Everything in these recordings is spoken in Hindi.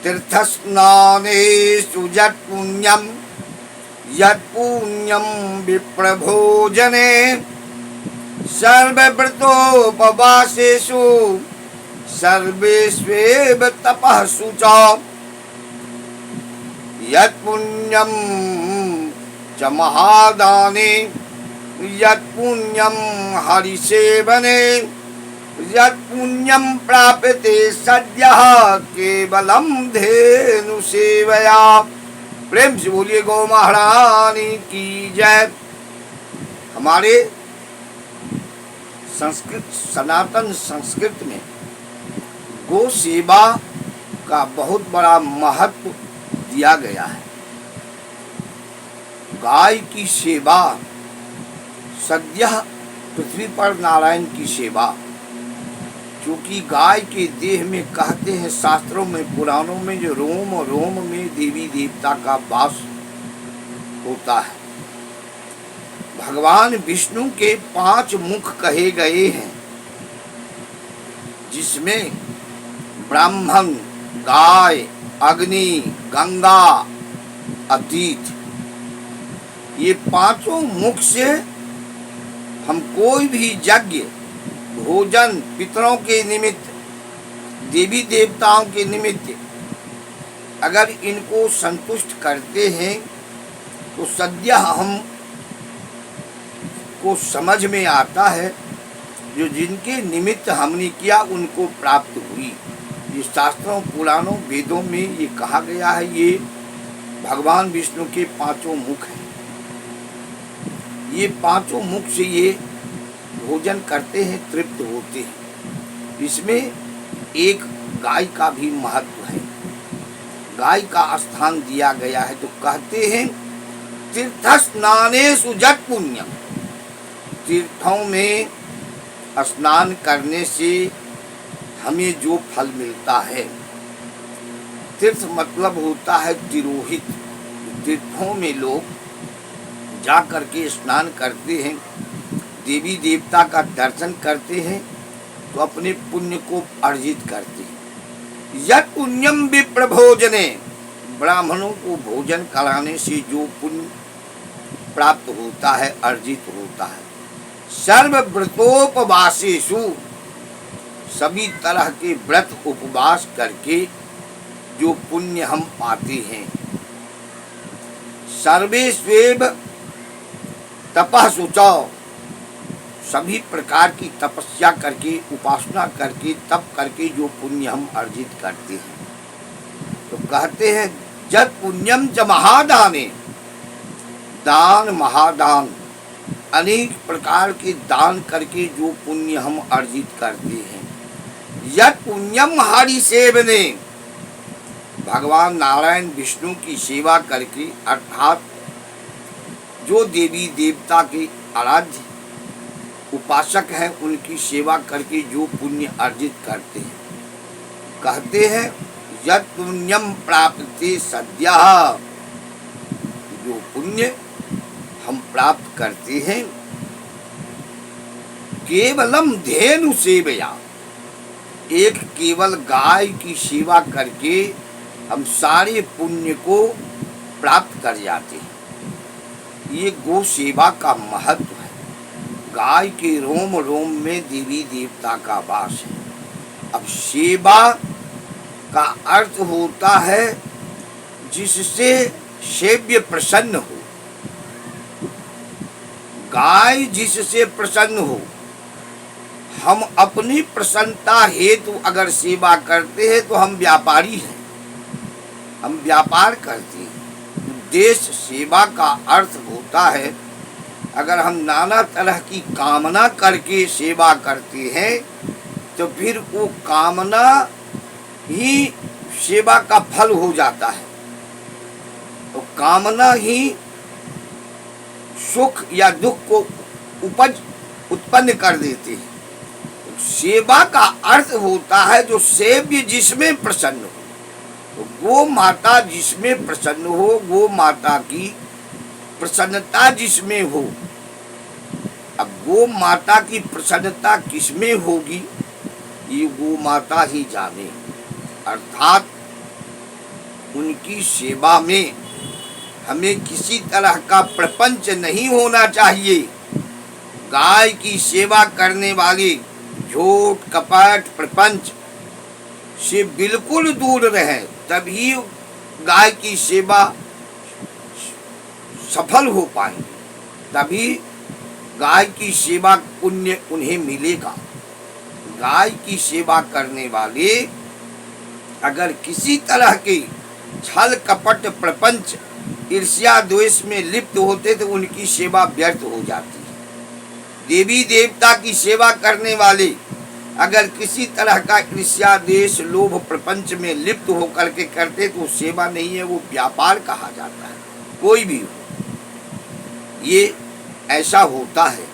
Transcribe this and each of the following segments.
तीर्थस्नानेषु यत्पुण्यं विप्रभोजने सर्वव्रतोपवासेषु सर्वेष्वेव तपःसु च यत्पुण्यं च महादाने यत्पुण्यं हरिसेवने यत्पुण्यं प्राप्यते सद्यः केवलं धेनुसेवया। प्रेम से बोलिए गौ महारानी की जय। हमारे संस्कृत सनातन संस्कृत में गो सेवा का बहुत बड़ा महत्व दिया गया है। गाय की सेवा सद्यः पृथ्वी पर नारायण की सेवा, क्योंकि गाय के देह में कहते हैं शास्त्रों में पुराणों में जो रोम रोम में देवी देवता का वास होता है। भगवान विष्णु के 5 मुख कहे गए हैं, जिसमें ब्राह्मण, गाय, अग्नि, गंगा, अतीत, ये 5 मुख से हम कोई भी यज्ञ, भोजन, पितरों के निमित्त, देवी देवताओं के निमित्त अगर इनको संतुष्ट करते हैं तो सद्य हम को समझ में आता है जो जिनके निमित्त हमने किया उनको प्राप्त हुई। ये शास्त्रों, पुराणों, वेदों में ये कहा गया है। ये भगवान विष्णु के 5 मुख हैं। ये 5 मुख से ये भोजन करते हैं, तृप्त होते हैं। इसमें एक गाय का भी महत्व है। गाय का स्थान दिया गया है तो कहते हैं तीर्थस्नानेषु यत्पुण्यं, तीर्थों में स्नान करने से हमें जो फल मिलता है। तीर्थ मतलब होता है तिरोहित। तीर्थों में लोग जा करके स्नान करते हैं, देवी देवता का दर्शन करते हैं तो अपने पुण्य को अर्जित करते हैं। यत् पुण्यम विप्रभोजने, ब्राह्मणों को भोजन कराने से जो पुण्य प्राप्त होता है, अर्जित होता है। सर्वव्रतोपवासेषु, सभी तरह के व्रत उपवास करके जो पुण्य हम पाते हैं। सर्वेष्वेव तपःसु च, सभी प्रकार की तपस्या करके, उपासना करके, तप करके जो पुण्य हम अर्जित करते हैं। तो कहते हैं यत् पुण्यम च महादाने, दान, महादान, अनेक प्रकार के दान करके जो पुण्य हम अर्जित करते हैं। यत् पुण्यम हरि सेवने, भगवान नारायण विष्णु की सेवा करके, अर्थात जो देवी देवता के आराध्य उपासक हैं उनकी सेवा करके जो पुण्य अर्जित करते हैं। कहते हैं यत् पुण्यम प्राप्ते सद्यः, जो पुण्य हम प्राप्त करते हैं केवलम धेनु सेवया, एक केवल गाय की सेवा करके हम सारे पुण्य को प्राप्त कर जाते हैं। ये गो सेवा का महत्व है। गाय के रोम रोम में देवी देवता का वास है। अब सेवा का अर्थ होता है जिससे सेव्य प्रसन्न हो। गाय जिससे प्रसन्न हो, हम अपनी प्रसन्नता हेतु अगर सेवा करते हैं तो हम व्यापारी हैं, हम व्यापार करते हैं। उद्देश्य सेवा का अर्थ होता है अगर हम नाना तरह की कामना करके सेवा करते हैं तो फिर वो कामना ही सेवा का फल हो जाता है। तो कामना ही सुख या दुख को उत्पन्न कर देती है। तो सेवा का अर्थ होता है जो सेव्य जिसमें प्रसन्न हो। तो गो माता जिसमें प्रसन्न हो, गो माता की प्रसन्नता जिसमें हो। अब गो माता की प्रसन्नता किसमें होगी ये गो माता ही जाने। अर्थात उनकी सेवा में हमें किसी तरह का प्रपंच नहीं होना चाहिए। गाय की सेवा करने वाले झूठ कपट प्रपंच से बिल्कुल दूर रहें, तभी गाय की सेवा सफल हो पाएंगे, तभी गाय की सेवा पुण्य उन्हें मिलेगा। गाय की सेवा करने वाले अगर किसी तरह के छल कपट प्रपंच ईर्ष्या द्वेष में लिप्त होते तो उनकी सेवा व्यर्थ हो जाती है। देवी देवता की सेवा करने वाले अगर किसी तरह का ईर्ष्या द्वेष लोभ प्रपंच में लिप्त होकर के करते तो सेवा नहीं है, वो व्यापार कहा जाता है। कोई भी हो, ये ऐसा होता है।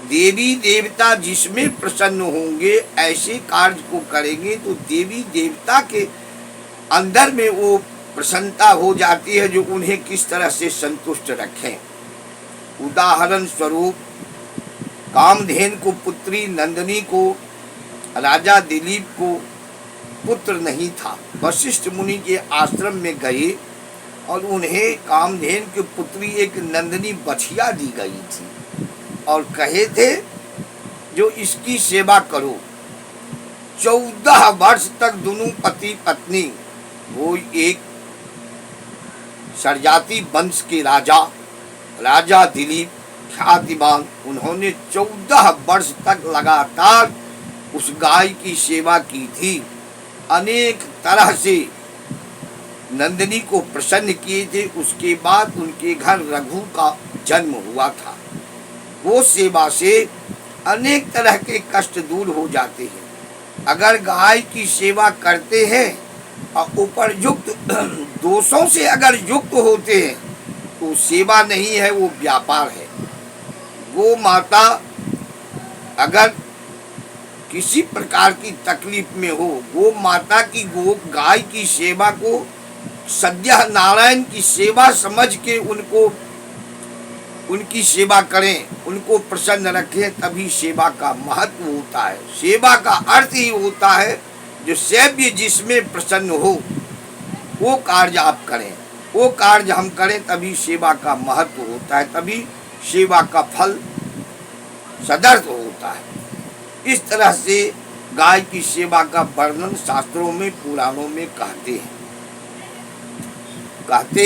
देवी देवता जिसमें प्रसन्न होंगे ऐसे कार्य को करेंगे तो देवी देवता के अंदर में वो प्रसन्नता हो जाती है जो उन्हें किस तरह से संतुष्ट रखें। उदाहरण स्वरूप कामधेनु को पुत्री नंदिनी को राजा दिलीप को पुत्र नहीं था। वशिष्ठ मुनि के आश्रम में गए और उन्हें कामधेनु की पुत्री एक नंदिनी बछिया दी गई थी और कहे थे जो इसकी सेवा करो। 14 वर्ष तक दोनों पति पत्नी, वो एक सरजाति वंश के राजा दिलीप ख्यातिमान, उन्होंने 14 वर्ष तक लगातार उस गाय की सेवा की थी। अनेक तरह से नंदिनी को प्रसन्न किए थे। उसके बाद उनके घर रघु का जन्म हुआ था। वो सेवा से अनेक तरह के कष्ट दूर हो जाते हैं। अगर गाय की सेवा करते हैं और उपरयुक्त दोषों से अगर युक्त होते हैं तो सेवा नहीं है, वो व्यापार है। गो माता अगर किसी प्रकार की तकलीफ में हो, गो माता की गाय की सेवा को सद्यः नारायण की सेवा समझ के उनकी सेवा करें, उनको प्रसन्न रखें, तभी सेवा का महत्व होता है। सेवा का अर्थ ही होता है जो सेव्य जिसमें प्रसन्न हो वो कार्य आप करें, वो कार्य हम करें, तभी सेवा का महत्व होता है, तभी सेवा का फल सदर्थ होता है। इस तरह से गाय की सेवा का वर्णन शास्त्रों में पुराणों में कहते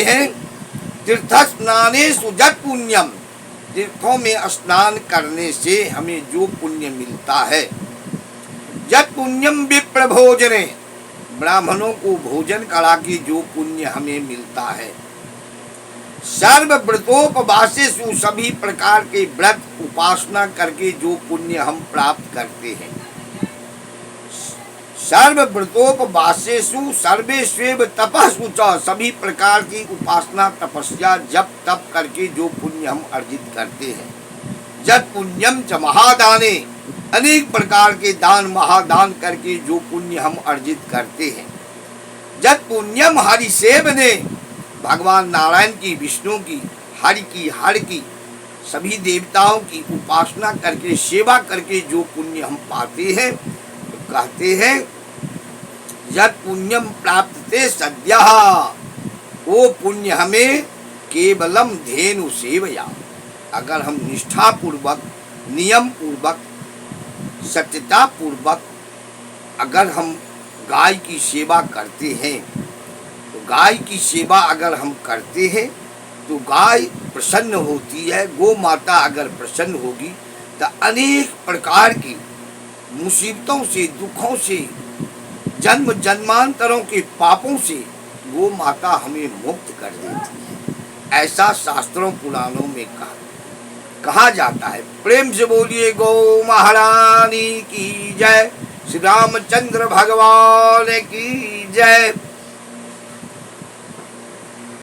हैं तीर्थ स्नानेषु जत् पुण्यम, तीर्थों में स्नान करने से हमें जो पुण्य मिलता है। जत् पुण्यम विप्र भोजने, ब्राह्मणों को भोजन करा के जो पुण्य हमें मिलता है। सर्व व्रतोपवासेषु, सभी प्रकार के व्रत उपासना करके जो पुण्य हम प्राप्त करते हैं। सर्व व्रतोपवासेषु सर्वेष्वेव तपस्सु च, सभी प्रकार की उपासना तपस्या जप तप करके जो पुण्य हम अर्जित करते हैं। जत् पुण्यम च महादाने, अनेक प्रकार के दान महादान करके जो पुण्य हम अर्जित करते हैं। जत् पुण्यम हरि सेवने, भगवान नारायण की, विष्णु की, हरि की, सभी देवताओं की उपासना करके सेवा करके जो पुण्य हम पाते हैं, तो कहते हैं यत् पुण्यम प्राप्ते सद्यः, वो पुण्य हमें केवलम धेनु सेवया, अगर हम निष्ठा पूर्वक, नियम पूर्वक, सत्यता पूर्वक अगर हम गाय की सेवा करते हैं, तो गाय की सेवा अगर हम करते हैं तो गाय प्रसन्न होती है। गो माता अगर प्रसन्न होगी तो अनेक प्रकार की मुसीबतों से, दुखों से, जन्म जन्मांतरों के पापों से गो माता हमें मुक्त कर देती है। ऐसा शास्त्रों पुराणों में कहा जाता है। प्रेम से बोलिए गौ महारानी की जय, श्री रामचंद्र भगवान की जय।